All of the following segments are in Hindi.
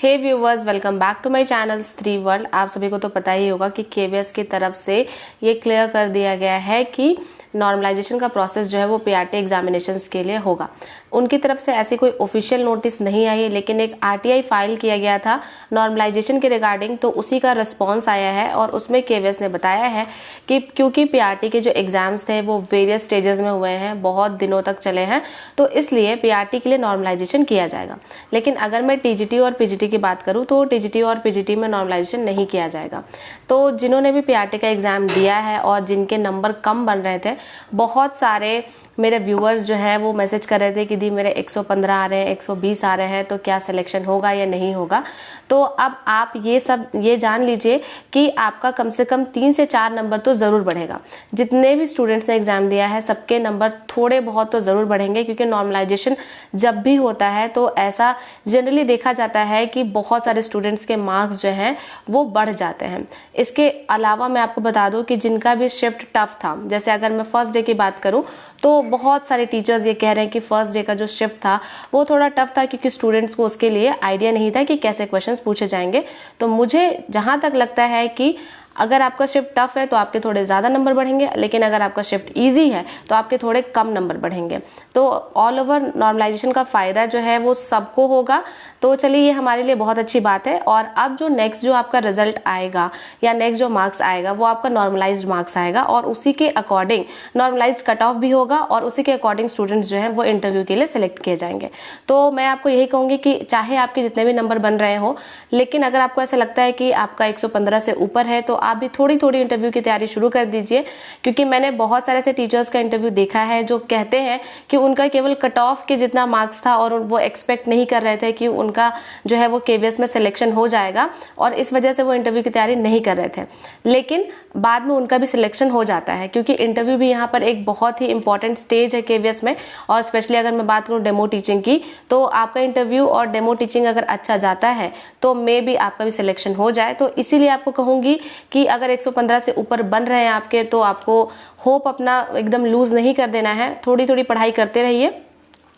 Hey viewers, welcome back to my channel three world. आप सभी को तो पता ही होगा कि केवीएस की तरफ से ये क्लियर कर दिया गया है कि नॉर्मलाइजेशन का प्रोसेस जो है वो पीआरटी एग्जामिनेशंस के लिए होगा। उनकी तरफ से ऐसी कोई ऑफिशियल नोटिस नहीं आई है, लेकिन एक आरटीआई फाइल किया गया था नॉर्मलाइजेशन के रिगार्डिंग, तो उसी का रिस्पॉन्स आया है और उसमें केवीएस ने बताया है कि क्योंकि पीआरटी के जो एग्जाम्स थे वो वेरियस स्टेजेस में हुए हैं, बहुत दिनों तक चले हैं, तो इसलिए पीआरटी के लिए नॉर्मलाइजेशन किया जाएगा। लेकिन अगर मैं टीजीटी और पीजीटी की बात करूं तो टीजीटी और पीजीटी में नॉर्मलाइजेशन नहीं किया जाएगा। तो जिन्होंने भी पीआरटी का एग्जाम दिया है और जिनके नंबर कम बन रहे थे, बहुत सारे मेरे व्यूअर्स जो है वो मैसेज कर रहे थे कि दी मेरे 115 आ रहे हैं, 120 आ रहे हैं, तो क्या सिलेक्शन होगा या नहीं होगा। तो अब आप ये जान लीजिए कि आपका कम से कम 3 से 4 नंबर तो ज़रूर बढ़ेगा। जितने भी स्टूडेंट्स ने एग्जाम दिया है सबके नंबर थोड़े बहुत तो ज़रूर बढ़ेंगे, क्योंकि नॉर्मलाइजेशन जब भी होता है तो ऐसा जनरली देखा जाता है कि बहुत सारे स्टूडेंट्स के मार्क्स जो हैं वो बढ़ जाते हैं। इसके अलावा मैं आपको बता दूं कि जिनका भी शिफ्ट टफ था, जैसे अगर मैं फर्स्ट डे की बात करूं तो बहुत सारे टीचर्स ये कह रहे हैं कि फर्स्ट डे का जो शिफ्ट था वो थोड़ा टफ था, क्योंकि स्टूडेंट्स को उसके लिए आइडिया नहीं था कि कैसे क्वेश्चंस पूछे जाएंगे। तो मुझे जहां तक लगता है कि अगर आपका शिफ्ट टफ है तो आपके थोड़े ज़्यादा नंबर बढ़ेंगे, लेकिन अगर आपका शिफ्ट इजी है तो आपके थोड़े कम नंबर बढ़ेंगे। तो ऑल ओवर नॉर्मलाइजेशन का फ़ायदा जो है वो सबको होगा। तो चलिए, ये हमारे लिए बहुत अच्छी बात है। और अब जो नेक्स्ट जो आपका रिजल्ट आएगा या नेक्स्ट जो मार्क्स आएगा वो आपका नॉर्मलाइज्ड मार्क्स आएगा, और उसी के अकॉर्डिंग नॉर्मलाइज्ड कट ऑफ भी होगा और उसी के अकॉर्डिंग स्टूडेंट्स जो हैं वो इंटरव्यू के लिए सिलेक्ट किए जाएंगे। तो मैं आपको यही कहूँगी कि चाहे आपके जितने भी नंबर बन रहे हो, लेकिन अगर आपको ऐसा लगता है कि आपका 115 से ऊपर है तो आप भी थोड़ी थोड़ी इंटरव्यू की तैयारी शुरू कर दीजिए। क्योंकि मैंने बहुत सारे ऐसे टीचर्स का इंटरव्यू देखा है जो कहते हैं कि उनका केवल कट ऑफ के जितना मार्क्स था और वो एक्सपेक्ट नहीं कर रहे थे कि उनका जो है वो केवीएस में सिलेक्शन हो जाएगा, और इस वजह से वो इंटरव्यू की तैयारी नहीं कर रहे थे। लेकिन बाद में उनका भी सिलेक्शन हो जाता है, क्योंकि इंटरव्यू भी यहाँ पर एक बहुत ही इंपॉर्टेंट स्टेज है केवीएस में। और स्पेशली अगर मैं बात करूँ डेमो टीचिंग की, तो आपका इंटरव्यू और डेमो टीचिंग अगर अच्छा जाता है तो मे भी आपका भी सिलेक्शन हो जाए। तो इसीलिए आपको कहूंगी कि अगर 115 से ऊपर बन रहे हैं आपके, तो आपको होप अपना एकदम लूज नहीं कर देना है। थोड़ी थोड़ी पढ़ाई करते रहिए,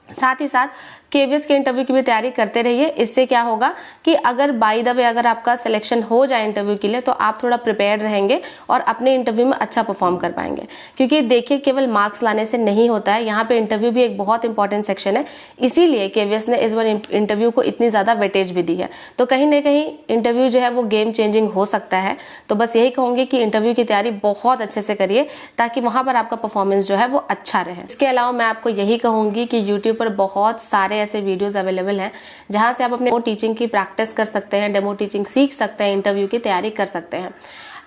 साथ ही साथ केवीएस के इंटरव्यू की भी तैयारी करते रहिए। इससे क्या होगा कि अगर बाय द वे अगर आपका सिलेक्शन हो जाए इंटरव्यू के लिए तो आप थोड़ा प्रिपेयर्ड रहेंगे और अपने इंटरव्यू में अच्छा परफॉर्म कर पाएंगे। क्योंकि देखिए, केवल मार्क्स लाने से नहीं होता है, यहाँ पे इंटरव्यू भी एक बहुत इंपॉर्टेंट सेक्शन है। इसीलिए केवीएस ने इस बार इंटरव्यू को इतनी ज्यादा वेटेज भी दी है। तो कहीं ना कहीं इंटरव्यू जो है वो गेम चेंजिंग हो सकता है। तो बस यही कहूंगी कि इंटरव्यू की तैयारी बहुत अच्छे से करिए, ताकि वहां पर आपका परफॉर्मेंस जो है वो अच्छा रहे। इसके अलावा मैं आपको यही कहूंगी कि यूट्यूब पर बहुत सारे ऐसे वीडियोस अवेलेबल हैं जहां से आप अपने डेमो टीचिंग की प्रैक्टिस कर सकते हैं, डेमो टीचिंग सीख सकते हैं, इंटरव्यू की तैयारी कर सकते हैं।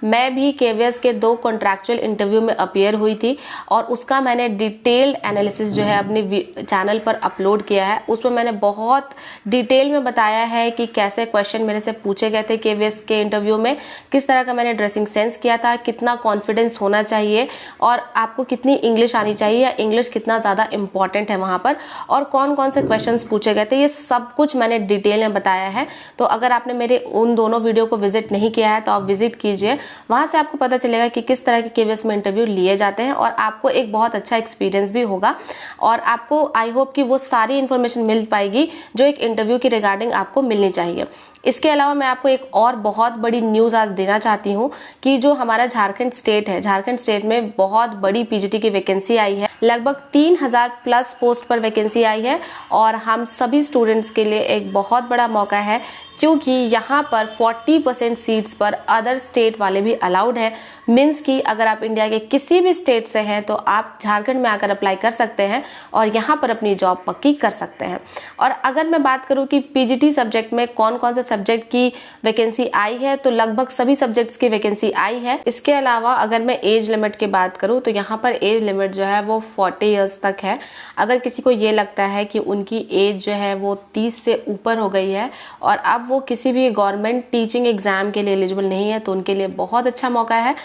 मैं भी केवीएस के 2 कॉन्ट्रैक्चुअल इंटरव्यू में अपीयर हुई थी और उसका मैंने डिटेल्ड एनालिसिस जो है अपने चैनल पर अपलोड किया है। उसमें मैंने बहुत डिटेल में बताया है कि कैसे क्वेश्चन मेरे से पूछे गए थे केवीएस के इंटरव्यू में, किस तरह का मैंने ड्रेसिंग सेंस किया था, कितना कॉन्फिडेंस होना चाहिए और आपको कितनी इंग्लिश आनी चाहिए या इंग्लिश कितना ज़्यादा इंपॉर्टेंट है वहाँ पर, और कौन कौन से क्वेश्चन पूछे गए थे, ये सब कुछ मैंने डिटेल में बताया है। तो अगर आपने मेरे उन दोनों वीडियो को विजिट नहीं किया है तो आप विजिट कीजिए, वहां से आपको पता चलेगा कि किस तरह के केवीएस में इंटरव्यू लिए जाते हैं, और आपको एक बहुत अच्छा एक्सपीरियंस भी होगा। और आपको आई होप कि वो सारी इन्फॉर्मेशन मिल पाएगी जो एक इंटरव्यू की रिगार्डिंग आपको मिलनी चाहिए। इसके अलावा मैं आपको एक और बहुत बड़ी न्यूज आज देना चाहती हूँ कि जो हमारा झारखंड स्टेट है, झारखंड स्टेट में बहुत बड़ी पीजीटी की वैकेंसी आई है। लगभग 3000 प्लस पोस्ट पर वैकेंसी आई है, और हम सभी स्टूडेंट्स के लिए एक बहुत बड़ा मौका है, क्योंकि यहाँ पर 40% सीट्स पर अदर स्टेट वाले भी अलाउड है। मीन्स कि अगर आप इंडिया के किसी भी स्टेट से हैं तो आप झारखंड में आकर अप्लाई कर सकते हैं और यहाँ पर अपनी जॉब पक्की कर सकते हैं। और अगर मैं बात करूँ कि पीजीटी सब्जेक्ट में कौन कौन से सब्जेक्ट की वैकेंसी आई है, तो लगभग सभी सब्जेक्ट्स की वैकेंसी आई है। इसके अलावा अगर मैं एज लिमिट की बात करूँ तो यहाँ पर एज लिमिट जो है वो 40 ईयर्स तक है। अगर किसी को ये लगता है कि उनकी एज जो है वो 30 से ऊपर हो गई है और अब वो किसी भी गवर्नमेंट टीचिंग एग्जाम के लिए एलिजिबल नहीं है, तो उनके लिए बहुत अच्छा मौका है।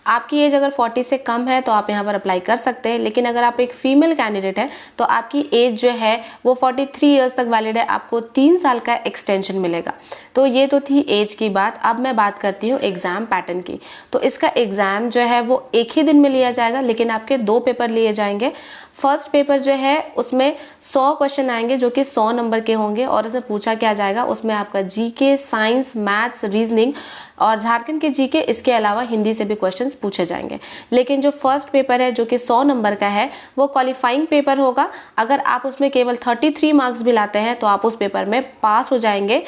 आपकी एज अगर 40 से कम है तो आप यहाँ पर अप्लाई कर सकते हैं, लेकिन अगर आप एक फीमेल कैंडिडेट है तो आपकी एज जो है वो 43 ईयर्स तक वैलिड है, आपको 3 साल का एक्सटेंशन मिलेगा। तो ये तो थी एज की बात। अब मैं बात करती हूँ एग्जाम पैटर्न की। तो इसका एग्जाम जो है वो एक ही दिन में लिया जाएगा, लेकिन आपके 2 पेपर लिए जाएंगे। फर्स्ट पेपर जो है उसमें 100 क्वेश्चन आएंगे जो कि 100 नंबर के होंगे और उसमें पूछा क्या जाएगा, उसमें आपका जीके, साइंस, मैथ्स, रीजनिंग और झारखंड के जीके, इसके अलावा हिंदी से भी क्वेश्चंस पूछे जाएंगे। लेकिन जो फर्स्ट पेपर है जो कि 100 नंबर का है वो क्वालिफाइंग पेपर होगा। अगर आप उसमें केवल 33 मार्क्स भी लाते हैं तो आप उस पेपर में पास हो जाएंगे।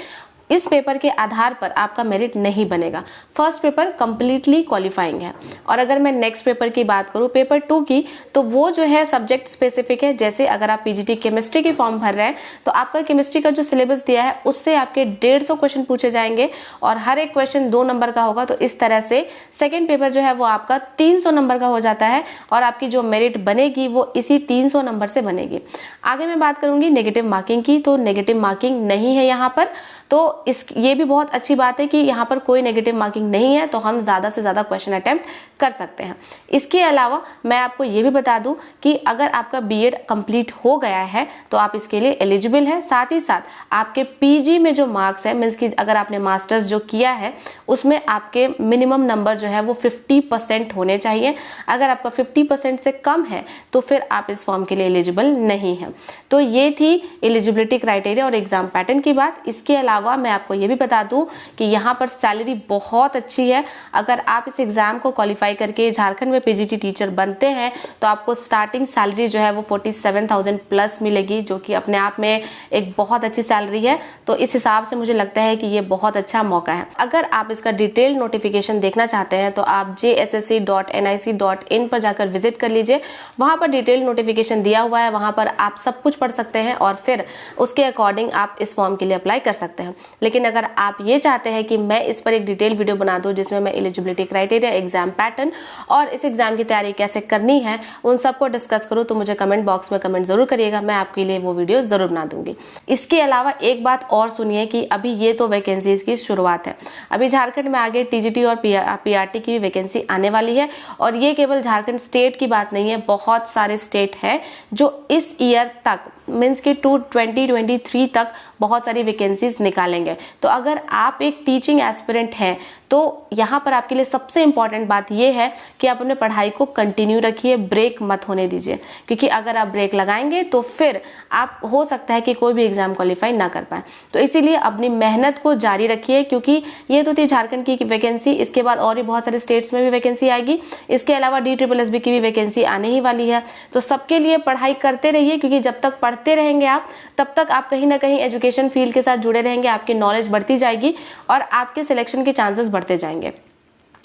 इस पेपर के आधार पर आपका मेरिट नहीं बनेगा। फर्स्ट पेपर कंप्लीटली क्वालिफाइंग है। और अगर मैं नेक्स्ट पेपर की बात करूं, पेपर 2 की, तो वो जो है सब्जेक्ट स्पेसिफिक है। जैसे अगर आप पीजीटी केमिस्ट्री की फॉर्म भर रहे हैं तो आपका केमिस्ट्री का जो सिलेबस दिया है उससे आपके 150 क्वेश्चन पूछे जाएंगे और हर एक क्वेश्चन 2 नंबर का होगा। तो इस तरह से सेकेंड पेपर जो है वो आपका 300 नंबर का हो जाता है और आपकी जो मेरिट बनेगी वो इसी 300 नंबर से बनेगी। आगे मैं बात करूंगी नेगेटिव मार्किंग की। तो नेगेटिव मार्किंग नहीं है यहाँ पर। तो ये भी बहुत अच्छी बात है कि यहाँ पर कोई नेगेटिव मार्किंग नहीं है, तो हम ज्यादा से ज्यादा क्वेश्चन अटेम्प्ट कर सकते हैं। इसके अलावा मैं आपको ये भी बता दूं कि अगर आपका बीएड कंप्लीट हो गया है तो आप इसके लिए एलिजिबल है। साथ ही साथ आपके पीजी में जो मार्क्स है, मीन्स कि अगर आपने मास्टर्स जो किया है उसमें आपके मिनिमम नंबर जो है वो 50% होने चाहिए। अगर आपका 50% से कम है तो फिर आप इस फॉर्म के लिए एलिजिबल नहीं है। तो ये थी एलिजिबिलिटी क्राइटेरिया और एग्जाम पैटर्न की बात। इसके अलावा मैं आपको ये भी बता दूं कि यहाँ पर सैलरी बहुत अच्छी है। अगर आप इस एग्जाम को क्वालिफाई करके झारखंड में पीजीटी टीचर बनते हैं तो आपको स्टार्टिंग सैलरी जो है वो 47,000 प्लस मिलेगी, जो कि अपने आप में एक बहुत अच्छी सैलरी है। तो इस हिसाब से मुझे लगता है कि ये बहुत अच्छा मौका है। अगर आप इसका डिटेल नोटिफिकेशन देखना चाहते हैं तो आप jssc.nic.in पर जाकर विजिट कर लीजिए। वहां पर डिटेल नोटिफिकेशन दिया हुआ है, वहां पर आप सब कुछ पढ़ सकते हैं और फिर उसके अकॉर्डिंग आप इस फॉर्म के लिए अप्लाई कर सकते हैं। लेकिन अगर आप ये चाहते हैं कि मैं इस पर एक डिटेल वीडियो बना दूं जिसमें मैं एलिजिबिलिटी क्राइटेरिया, एग्जाम पैटर्न और इस एग्जाम की तैयारी कैसे करनी है उन सबको डिस्कस करूं, तो मुझे कमेंट बॉक्स में कमेंट जरूर करिएगा। मैं आपके लिए वो वीडियो जरूर बना दूंगी। इसके अलावा एक बात और सुनिए कि अभी ये तो वैकेंसीज की शुरुआत है। अभी झारखंड में आगे टीजीटी और पीआरटी की भी वैकेंसी आने वाली है और ये केवल झारखंड स्टेट की बात नहीं है, बहुत सारे स्टेट है जो इस ईयर तक मीन्स कि 2023 तक बहुत सारी वैकेंसीज निकालेंगे। तो अगर आप एक टीचिंग एस्पिरेंट हैं तो यहाँ पर आपके लिए सबसे इंपॉर्टेंट बात यह है कि आप अपने पढ़ाई को कंटिन्यू रखिए, ब्रेक मत होने दीजिए, क्योंकि अगर आप ब्रेक लगाएंगे तो फिर आप हो सकता है कि कोई भी एग्जाम क्वालिफाई ना कर पाए। तो इसीलिए अपनी मेहनत को जारी रखिए, क्योंकि ये तो थी झारखंड की वैकेंसी। इसके बाद और भी बहुत सारे स्टेट्स में भी वैकेंसी आएगी। इसके अलावा DSSB की भी वैकेंसी आने ही वाली है। तो सबके लिए पढ़ाई करते रहिए, क्योंकि जब तक पढ़ते रहेंगे आप तब तक आप कहीं ना कहीं एजुकेशन फील्ड के साथ जुड़े रहेंगे, आपकी नॉलेज बढ़ती जाएगी और आपके सिलेक्शन के चांसेस बढ़ते जाएंगे।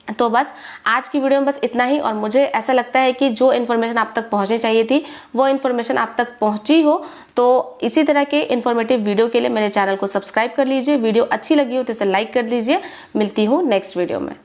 तो बस आज की वीडियो में बस इतना ही। और मुझे ऐसा लगता है कि जो इन्फॉर्मेशन आप तक पहुंचनी चाहिए थी वो इन्फॉर्मेशन आप तक पहुंची हो। तो इसी तरह के इन्फॉर्मेटिव वीडियो के लिए मेरे चैनल को सब्सक्राइब कर लीजिए। वीडियो अच्छी लगी हो तो इसे लाइक कर लीजिए। मिलती हूँ नेक्स्ट वीडियो में।